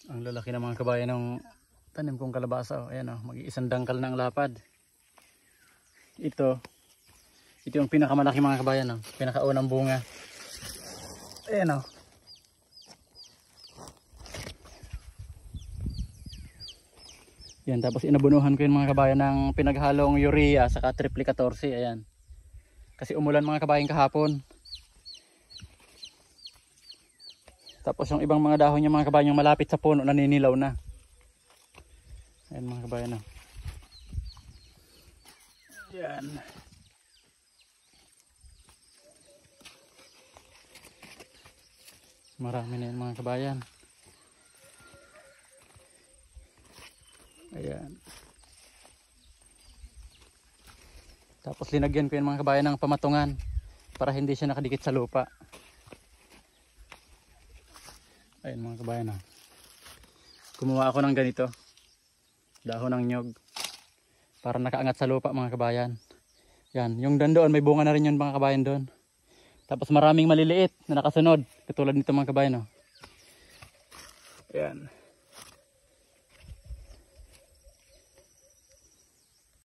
Ang lalaki ng mga kabayan ng tanim kong kalabasa. Ayan o, mag-iisang dangkal na ang lapad. Ito yung pinakamalaki mga kabayan o. Pinakaunang bunga. Ayan o. Yan, tapos inabunuhan ko yung mga kabayan ng pinaghalong urea saka triple 14. Ayan. Kasi umulan mga kabayan kahapon. Tapos yung ibang mga dahon yung mga kabayan yung malapit sa puno naninilaw na. Ayan mga kabayan na. Ayan. Marami na yan mga kabayan. Ayan. Tapos linagyan ko yung mga kabayan ng pamatungan para hindi siya nakadikit sa lupa. Ayan mga kabayan ha. Gumawa ako ng ganito. Dahon ng nyog. Para nakaangat sa lupa mga kabayan. Yan. Yung doon may bunga na rin yun mga kabayan doon. Tapos maraming maliliit na nakasunod. Katulad nito mga kabayan. Ayan.